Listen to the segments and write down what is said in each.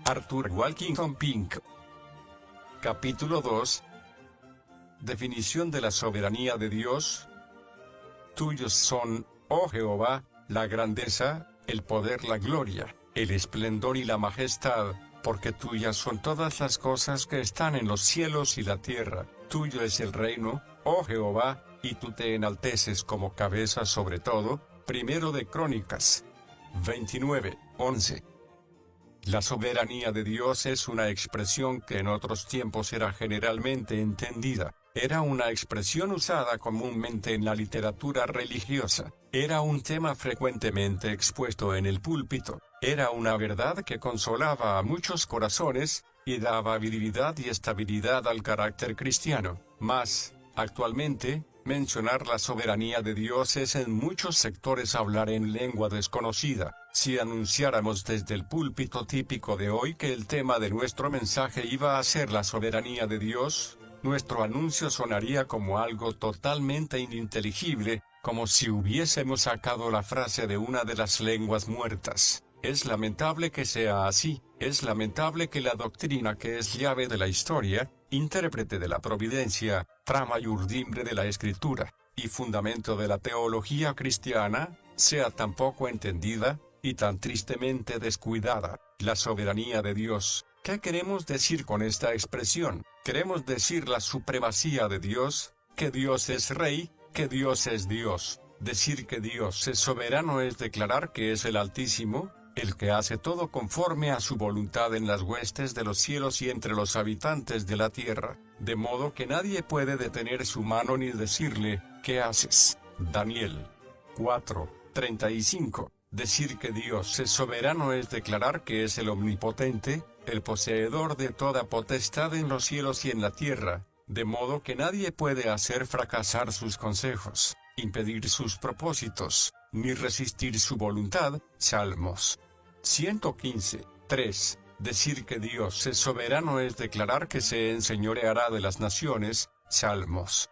Arthur Walkington Pink. Capítulo 2. Definición de la soberanía de Dios. Tuyos son, oh Jehová, la grandeza, el poder, la gloria, el esplendor y la majestad, porque tuyas son todas las cosas que están en los cielos y la tierra. Tuyo es el reino, oh Jehová, y tú te enalteces como cabeza sobre todo. Primero de Crónicas 29:11. La soberanía de Dios es una expresión que en otros tiempos era generalmente entendida. Era una expresión usada comúnmente en la literatura religiosa. Era un tema frecuentemente expuesto en el púlpito. Era una verdad que consolaba a muchos corazones, y daba virilidad y estabilidad al carácter cristiano. Mas, actualmente, mencionar la soberanía de Dios es en muchos sectores hablar en lengua desconocida. Si anunciáramos desde el púlpito típico de hoy que el tema de nuestro mensaje iba a ser la soberanía de Dios, nuestro anuncio sonaría como algo totalmente ininteligible, como si hubiésemos sacado la frase de una de las lenguas muertas. Es lamentable que sea así. Es lamentable que la doctrina que es llave de la historia, intérprete de la providencia, trama y urdimbre de la escritura, y fundamento de la teología cristiana, sea tan poco entendida, y tan tristemente descuidada. La soberanía de Dios. ¿Qué queremos decir con esta expresión? Queremos decir la supremacía de Dios, que Dios es Rey, que Dios es Dios. Decir que Dios es soberano es declarar que es el Altísimo, el que hace todo conforme a su voluntad en las huestes de los cielos y entre los habitantes de la tierra, de modo que nadie puede detener su mano ni decirle, ¿qué haces? Daniel 4:35. Decir que Dios es soberano es declarar que es el omnipotente, el poseedor de toda potestad en los cielos y en la tierra, de modo que nadie puede hacer fracasar sus consejos, impedir sus propósitos, ni resistir su voluntad. Salmos 115:3. Decir que Dios es soberano es declarar que se enseñoreará de las naciones. Salmos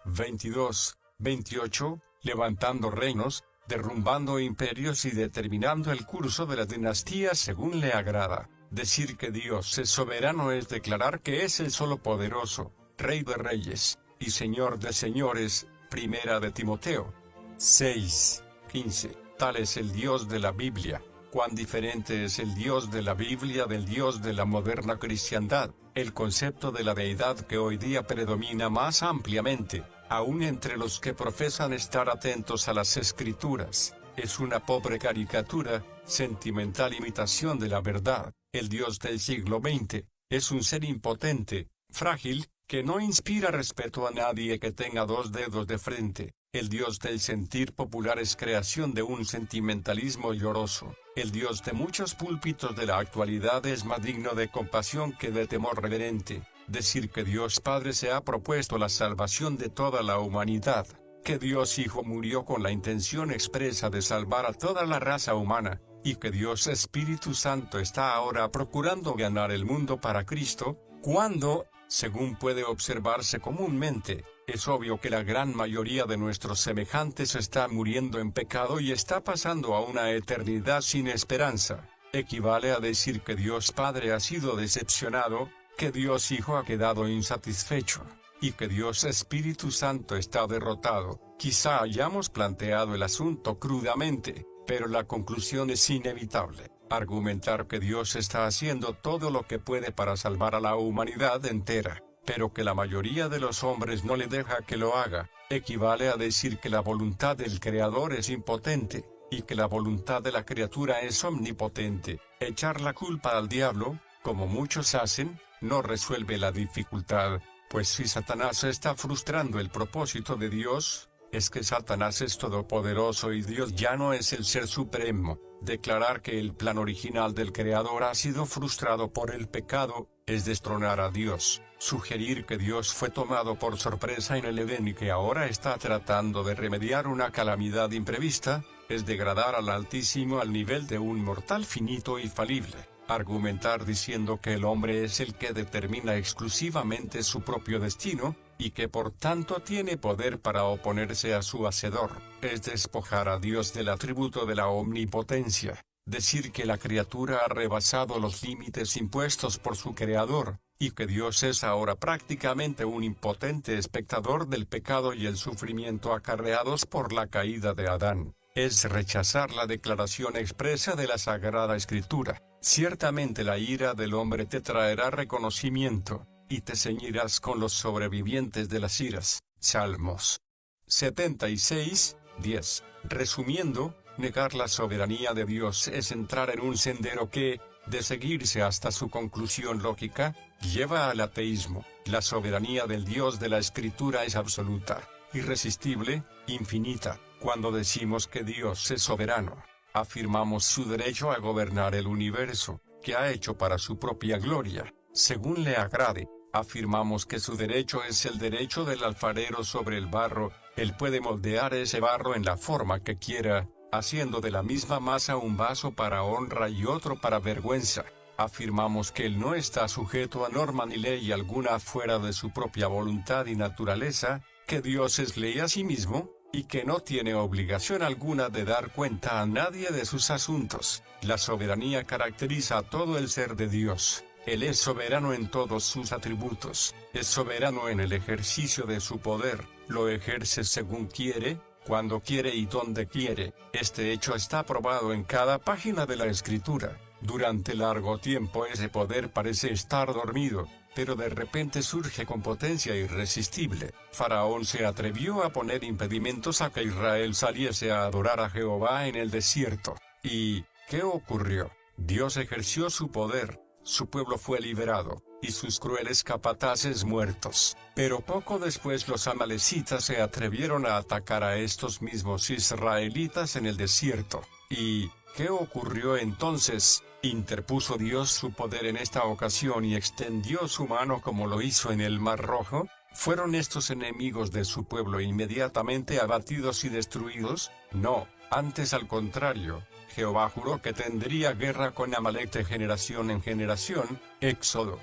22:28. Levantando reinos, derrumbando imperios y determinando el curso de las dinastías según le agrada. Decir que Dios es soberano es declarar que es el solo poderoso, Rey de reyes, y Señor de señores. Primera de Timoteo 6:15. Tal es el Dios de la Biblia. Cuán diferente es el Dios de la Biblia del Dios de la moderna cristiandad. El concepto de la deidad que hoy día predomina más ampliamente, aún entre los que profesan estar atentos a las Escrituras, es una pobre caricatura, sentimental imitación de la verdad. El Dios del siglo XX es un ser impotente, frágil, que no inspira respeto a nadie que tenga dos dedos de frente. El Dios del sentir popular es creación de un sentimentalismo lloroso. El Dios de muchos púlpitos de la actualidad es más digno de compasión que de temor reverente. Decir que Dios Padre se ha propuesto la salvación de toda la humanidad, que Dios Hijo murió con la intención expresa de salvar a toda la raza humana, y que Dios Espíritu Santo está ahora procurando ganar el mundo para Cristo, cuando, según puede observarse comúnmente, es obvio que la gran mayoría de nuestros semejantes está muriendo en pecado y está pasando a una eternidad sin esperanza, equivale a decir que Dios Padre ha sido decepcionado, que Dios Hijo ha quedado insatisfecho, y que Dios Espíritu Santo está derrotado. Quizá hayamos planteado el asunto crudamente, pero la conclusión es inevitable. Argumentar que Dios está haciendo todo lo que puede para salvar a la humanidad entera, pero que la mayoría de los hombres no le deja que lo haga, equivale a decir que la voluntad del Creador es impotente, y que la voluntad de la criatura es omnipotente. Echar la culpa al diablo, como muchos hacen, no resuelve la dificultad, pues si Satanás está frustrando el propósito de Dios, es que Satanás es todopoderoso y Dios ya no es el ser supremo. Declarar que el plan original del Creador ha sido frustrado por el pecado, es destronar a Dios. Sugerir que Dios fue tomado por sorpresa en el Edén y que ahora está tratando de remediar una calamidad imprevista, es degradar al Altísimo al nivel de un mortal finito y falible. Argumentar diciendo que el hombre es el que determina exclusivamente su propio destino, y que por tanto tiene poder para oponerse a su Hacedor, es despojar a Dios del atributo de la omnipotencia. Decir que la criatura ha rebasado los límites impuestos por su Creador, y que Dios es ahora prácticamente un impotente espectador del pecado y el sufrimiento acarreados por la caída de Adán, es rechazar la declaración expresa de la Sagrada Escritura. Ciertamente la ira del hombre te traerá reconocimiento, y te ceñirás con los sobrevivientes de las iras. Salmos 76, 10. Resumiendo, negar la soberanía de Dios es entrar en un sendero que, de seguirse hasta su conclusión lógica, lleva al ateísmo. La soberanía del Dios de la Escritura es absoluta, irresistible, infinita. Cuando decimos que Dios es soberano, afirmamos su derecho a gobernar el universo, que ha hecho para su propia gloria, según le agrade. Afirmamos que su derecho es el derecho del alfarero sobre el barro. Él puede moldear ese barro en la forma que quiera, haciendo de la misma masa un vaso para honra y otro para vergüenza. Afirmamos que Él no está sujeto a norma ni ley alguna fuera de su propia voluntad y naturaleza, que Dios es ley a sí mismo, y que no tiene obligación alguna de dar cuenta a nadie de sus asuntos. La soberanía caracteriza a todo el ser de Dios. Él es soberano en todos sus atributos, es soberano en el ejercicio de su poder, lo ejerce según quiere, cuando quiere y donde quiere. Este hecho está probado en cada página de la Escritura. Durante largo tiempo ese poder parece estar dormido, pero de repente surge con potencia irresistible. Faraón se atrevió a poner impedimentos a que Israel saliese a adorar a Jehová en el desierto. ¿Y qué ocurrió? Dios ejerció su poder. Su pueblo fue liberado, y sus crueles capataces muertos. Pero poco después los amalecitas se atrevieron a atacar a estos mismos israelitas en el desierto. ¿Y qué ocurrió entonces? ¿Interpuso Dios su poder en esta ocasión y extendió su mano como lo hizo en el Mar Rojo? ¿Fueron estos enemigos de su pueblo inmediatamente abatidos y destruidos? No, antes al contrario. Jehová juró que tendría guerra con Amalec de generación en generación. Éxodo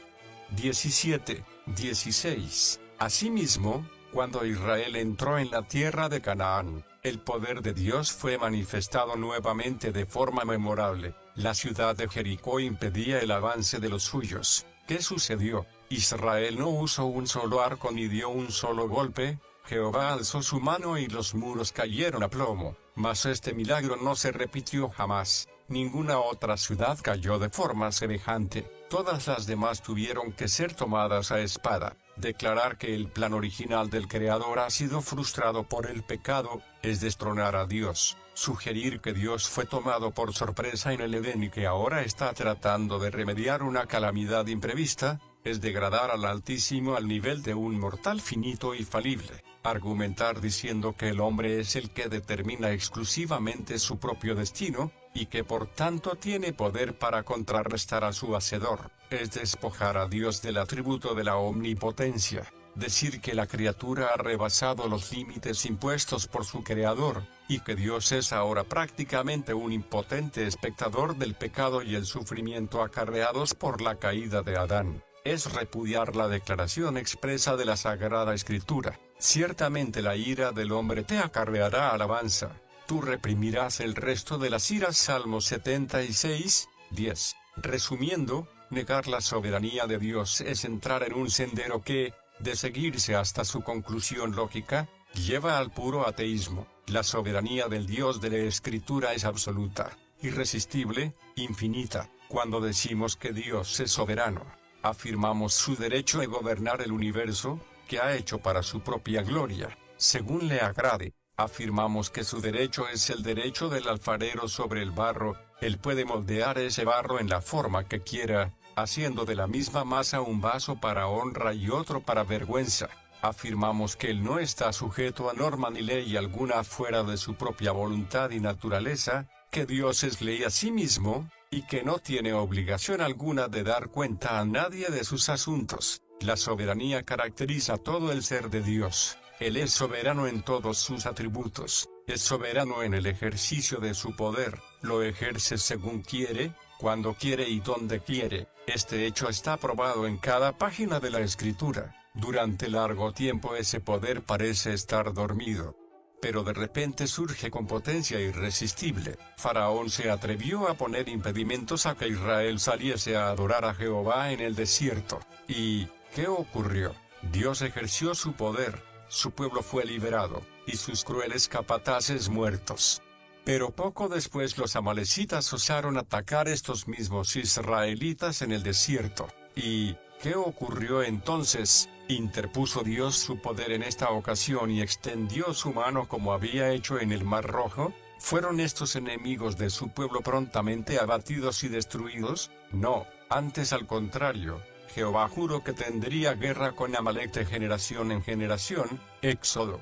17, 16. Asimismo, cuando Israel entró en la tierra de Canaán, el poder de Dios fue manifestado nuevamente de forma memorable. La ciudad de Jericó impedía el avance de los suyos. ¿Qué sucedió? Israel no usó un solo arco ni dio un solo golpe. Jehová alzó su mano y los muros cayeron a plomo. Mas este milagro no se repitió jamás. Ninguna otra ciudad cayó de forma semejante. Todas las demás tuvieron que ser tomadas a espada. Declarar que el plan original del Creador ha sido frustrado por el pecado, es destronar a Dios. Sugerir que Dios fue tomado por sorpresa en el Edén y que ahora está tratando de remediar una calamidad imprevista, es degradar al Altísimo al nivel de un mortal finito y falible. Argumentar diciendo que el hombre es el que determina exclusivamente su propio destino, y que por tanto tiene poder para contrarrestar a su hacedor, es despojar a Dios del atributo de la omnipotencia. Decir que la criatura ha rebasado los límites impuestos por su Creador, y que Dios es ahora prácticamente un impotente espectador del pecado y el sufrimiento acarreados por la caída de Adán, es repudiar la declaración expresa de la Sagrada Escritura. Ciertamente la ira del hombre te acarreará alabanza. Tú reprimirás el resto de las iras. Salmo 76, 10. Resumiendo, negar la soberanía de Dios es entrar en un sendero que, de seguirse hasta su conclusión lógica, lleva al puro ateísmo. La soberanía del Dios de la Escritura es absoluta, irresistible, infinita. Cuando decimos que Dios es soberano, afirmamos su derecho a gobernar el universo, que ha hecho para su propia gloria, según le agrade. Afirmamos que su derecho es el derecho del alfarero sobre el barro. Él puede moldear ese barro en la forma que quiera, haciendo de la misma masa un vaso para honra y otro para vergüenza. Afirmamos que Él no está sujeto a norma ni ley alguna fuera de su propia voluntad y naturaleza, que Dios es ley a sí mismo, y que no tiene obligación alguna de dar cuenta a nadie de sus asuntos. La soberanía caracteriza a todo el ser de Dios. Él es soberano en todos sus atributos, es soberano en el ejercicio de su poder, lo ejerce según quiere, cuando quiere y donde quiere. Este hecho está probado en cada página de la Escritura. Durante largo tiempo ese poder parece estar dormido, Pero de repente surge con potencia irresistible. Faraón se atrevió a poner impedimentos a que Israel saliese a adorar a Jehová en el desierto. ¿Y qué ocurrió? Dios ejerció su poder, su pueblo fue liberado, y sus crueles capataces muertos. Pero poco después los amalecitas osaron atacar estos mismos israelitas en el desierto. ¿Y qué ocurrió entonces? Interpuso Dios su poder en esta ocasión y extendió su mano como había hecho en el Mar Rojo. ¿Fueron estos enemigos de su pueblo prontamente abatidos y destruidos? No, antes al contrario. Jehová juró que tendría guerra con Amalec de generación en generación. Éxodo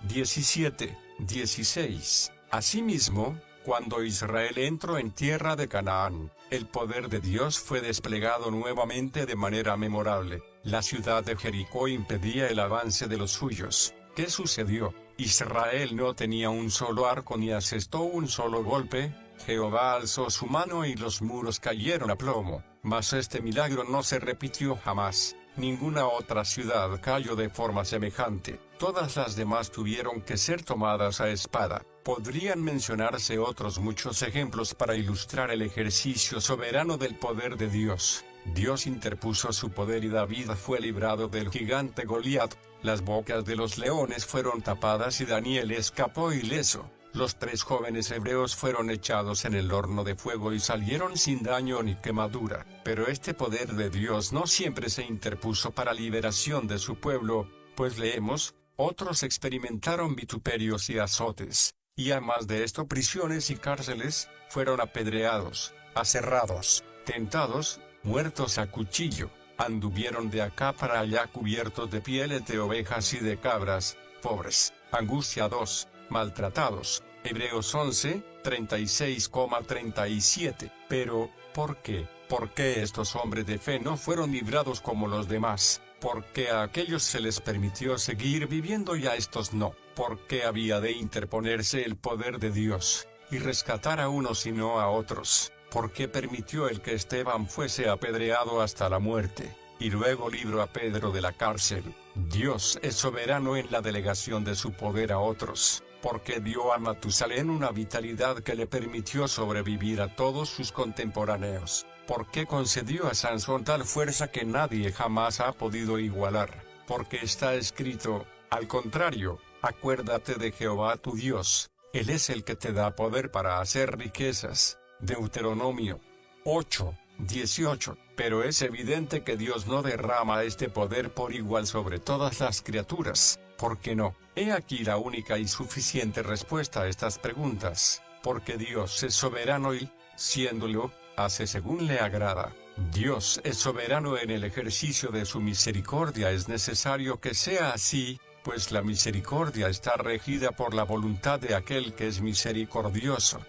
17:16. Asimismo, cuando Israel entró en tierra de Canaán, el poder de Dios fue desplegado nuevamente de manera memorable. La ciudad de Jericó impedía el avance de los suyos. ¿Qué sucedió? Israel no tenía un solo arco ni asestó un solo golpe. Jehová alzó su mano y los muros cayeron a plomo. Mas este milagro no se repitió jamás. Ninguna otra ciudad cayó de forma semejante. Todas las demás tuvieron que ser tomadas a espada. Podrían mencionarse otros muchos ejemplos para ilustrar el ejercicio soberano del poder de Dios. Dios interpuso su poder y David fue librado del gigante Goliat. Las bocas de los leones fueron tapadas y Daniel escapó ileso. Los 3 jóvenes hebreos fueron echados en el horno de fuego y salieron sin daño ni quemadura. Pero este poder de Dios no siempre se interpuso para liberación de su pueblo, pues leemos, otros experimentaron vituperios y azotes, y además de esto prisiones y cárceles, fueron apedreados, aserrados, tentados, muertos a cuchillo, anduvieron de acá para allá cubiertos de pieles de ovejas y de cabras, pobres, angustiados, maltratados. Hebreos 11, 36,37. Pero, ¿por qué? ¿Por qué estos hombres de fe no fueron librados como los demás? ¿Por qué a aquellos se les permitió seguir viviendo y a estos no? ¿Por qué había de interponerse el poder de Dios y rescatar a unos y no a otros? ¿Por qué permitió el que Esteban fuese apedreado hasta la muerte, y luego libró a Pedro de la cárcel? Dios es soberano en la delegación de su poder a otros, porque dio a Matusalén una vitalidad que le permitió sobrevivir a todos sus contemporáneos. ¿Por qué concedió a Sansón tal fuerza que nadie jamás ha podido igualar? Porque está escrito, al contrario, acuérdate de Jehová tu Dios, Él es el que te da poder para hacer riquezas. Deuteronomio 8:18. Pero es evidente que Dios no derrama este poder por igual sobre todas las criaturas. ¿Por qué no? He aquí la única y suficiente respuesta a estas preguntas. Porque Dios es soberano y, siéndolo, hace según le agrada. Dios es soberano en el ejercicio de su misericordia. Es necesario que sea así, pues la misericordia está regida por la voluntad de aquel que es misericordioso.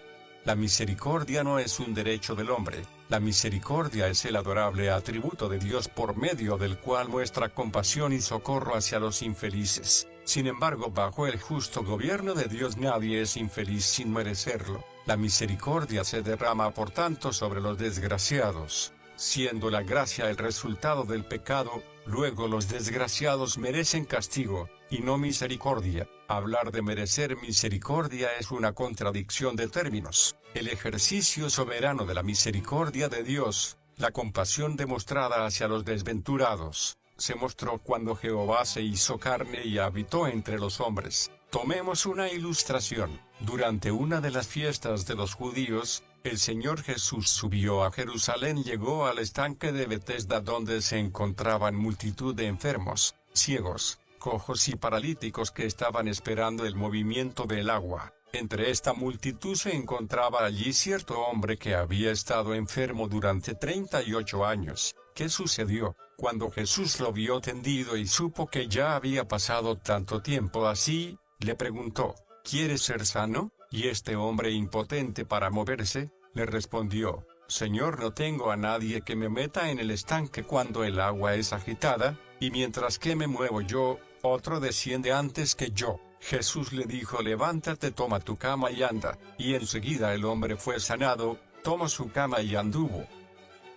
La misericordia no es un derecho del hombre, la misericordia es el adorable atributo de Dios por medio del cual muestra compasión y socorro hacia los infelices. Sin embargo, bajo el justo gobierno de Dios nadie es infeliz sin merecerlo. La misericordia se derrama por tanto sobre los desgraciados, siendo la gracia el resultado del pecado, luego los desgraciados merecen castigo, y no misericordia. Hablar de merecer misericordia es una contradicción de términos. El ejercicio soberano de la misericordia de Dios, la compasión demostrada hacia los desventurados, se mostró cuando Jehová se hizo carne y habitó entre los hombres. Tomemos una ilustración. Durante una de las fiestas de los judíos, el Señor Jesús subió a Jerusalén, llegó al estanque de Betesda donde se encontraban multitud de enfermos, ciegos, cojos y paralíticos que estaban esperando el movimiento del agua. Entre esta multitud se encontraba allí cierto hombre que había estado enfermo durante 38 años. ¿Qué sucedió? Cuando Jesús lo vio tendido y supo que ya había pasado tanto tiempo así, le preguntó, ¿quieres ser sano? Y este hombre impotente para moverse, le respondió, Señor, no tengo a nadie que me meta en el estanque cuando el agua es agitada, y mientras que me muevo yo, otro desciende antes que yo. Jesús le dijo, levántate, toma tu cama y anda, y enseguida el hombre fue sanado, tomó su cama y anduvo.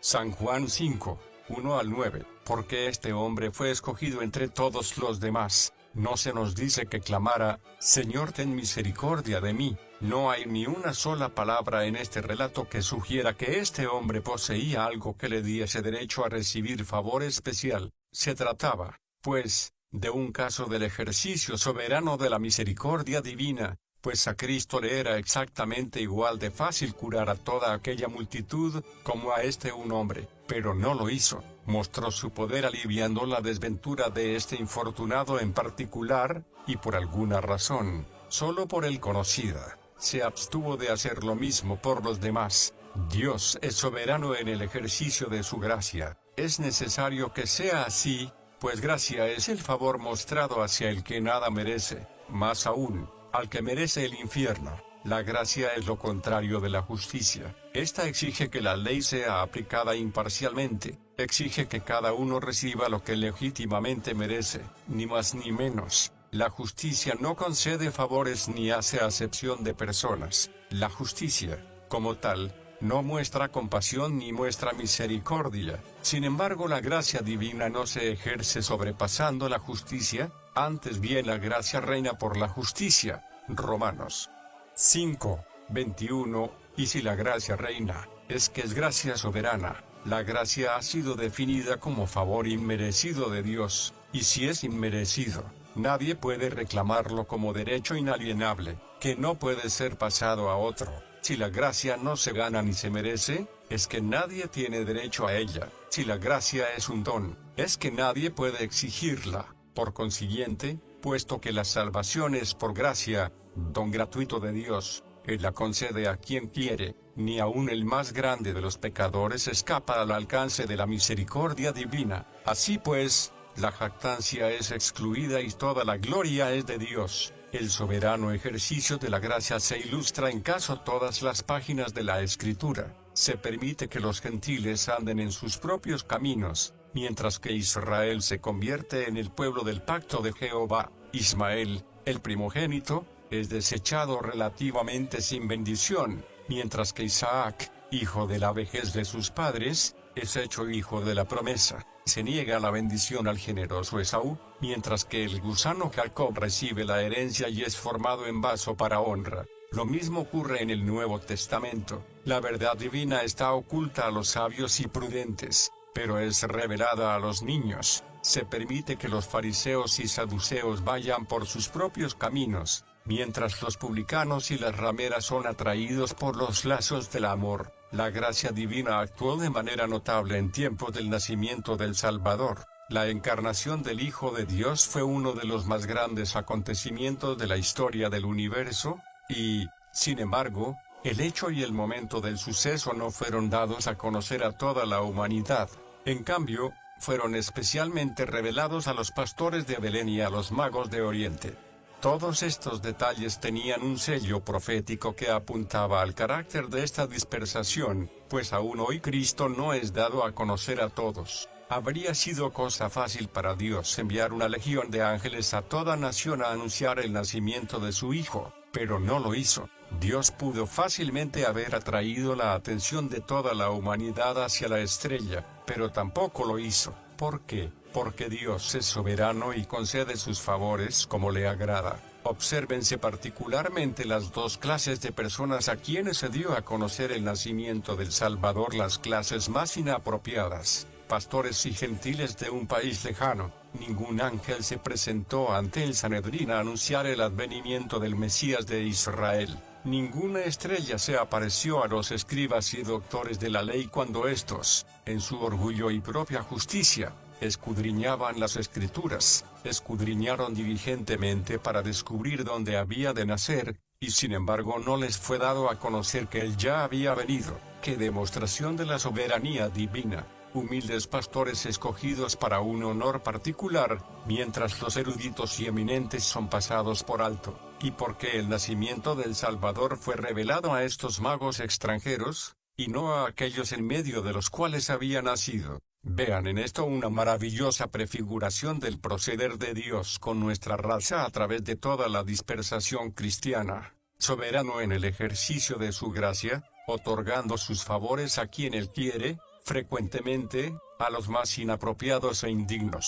San Juan 5:1-9. Porque este hombre fue escogido entre todos los demás, no se nos dice que clamara, Señor ten misericordia de mí. No hay ni una sola palabra en este relato que sugiera que este hombre poseía algo que le diese derecho a recibir favor especial. Se trataba, pues, de un caso del ejercicio soberano de la misericordia divina, pues a Cristo le era exactamente igual de fácil curar a toda aquella multitud, como a este un hombre, pero no lo hizo. Mostró su poder aliviando la desventura de este infortunado en particular, y por alguna razón, solo por él conocida, se abstuvo de hacer lo mismo por los demás. Dios es soberano en el ejercicio de su gracia. Es necesario que sea así, pues gracia es el favor mostrado hacia el que nada merece, más aún, al que merece el infierno. La gracia es lo contrario de la justicia. Esta exige que la ley sea aplicada imparcialmente, exige que cada uno reciba lo que legítimamente merece, ni más ni menos. La justicia no concede favores ni hace acepción de personas. La justicia, como tal, no muestra compasión ni muestra misericordia. Sin embargo, la gracia divina no se ejerce sobrepasando la justicia, antes bien la gracia reina por la justicia. Romanos 5, 21, y si la gracia reina, es que es gracia soberana. La gracia ha sido definida como favor inmerecido de Dios, y si es inmerecido, nadie puede reclamarlo como derecho inalienable, que no puede ser pasado a otro. Si la gracia no se gana ni se merece, es que nadie tiene derecho a ella. Si la gracia es un don, es que nadie puede exigirla. Por consiguiente, puesto que la salvación es por gracia, don gratuito de Dios, Él la concede a quien quiere, ni aun el más grande de los pecadores escapa al alcance de la misericordia divina. Así pues, la jactancia es excluida y toda la gloria es de Dios. El soberano ejercicio de la gracia se ilustra en casi todas las páginas de la Escritura. Se permite que los gentiles anden en sus propios caminos, mientras que Israel se convierte en el pueblo del pacto de Jehová. Ismael, el primogénito, es desechado relativamente sin bendición, mientras que Isaac, hijo de la vejez de sus padres, es hecho hijo de la promesa. Se niega la bendición al generoso Esaú, mientras que el gusano Jacob recibe la herencia y es formado en vaso para honra. Lo mismo ocurre en el Nuevo Testamento. La verdad divina está oculta a los sabios y prudentes, pero es revelada a los niños. Se permite que los fariseos y saduceos vayan por sus propios caminos, mientras los publicanos y las rameras son atraídos por los lazos del amor. La gracia divina actuó de manera notable en tiempos del nacimiento del Salvador. La encarnación del Hijo de Dios fue uno de los más grandes acontecimientos de la historia del universo, y, sin embargo, el hecho y el momento del suceso no fueron dados a conocer a toda la humanidad. En cambio, fueron especialmente revelados a los pastores de Belén y a los magos de Oriente. Todos estos detalles tenían un sello profético que apuntaba al carácter de esta dispersación, pues aún hoy Cristo no es dado a conocer a todos. Habría sido cosa fácil para Dios enviar una legión de ángeles a toda nación a anunciar el nacimiento de su Hijo, pero no lo hizo. Dios pudo fácilmente haber atraído la atención de toda la humanidad hacia la estrella, pero tampoco lo hizo. ¿Por qué? Porque Dios es soberano y concede sus favores como le agrada. Obsérvense particularmente las dos clases de personas a quienes se dio a conocer el nacimiento del Salvador, las clases más inapropiadas, pastores y gentiles de un país lejano. Ningún ángel se presentó ante el Sanedrín a anunciar el advenimiento del Mesías de Israel. Ninguna estrella se apareció a los escribas y doctores de la ley cuando éstos, en su orgullo y propia justicia, escudriñaban las Escrituras, escudriñaron diligentemente para descubrir dónde había de nacer, y sin embargo no les fue dado a conocer que él ya había venido. ¡Qué demostración de la soberanía divina! Humildes pastores escogidos para un honor particular, mientras los eruditos y eminentes son pasados por alto. ¿Y por qué el nacimiento del Salvador fue revelado a estos magos extranjeros, y no a aquellos en medio de los cuales había nacido? Vean en esto una maravillosa prefiguración del proceder de Dios con nuestra raza a través de toda la dispersación cristiana. Soberano en el ejercicio de su gracia, otorgando sus favores a quien él quiere, frecuentemente, a los más inapropiados e indignos.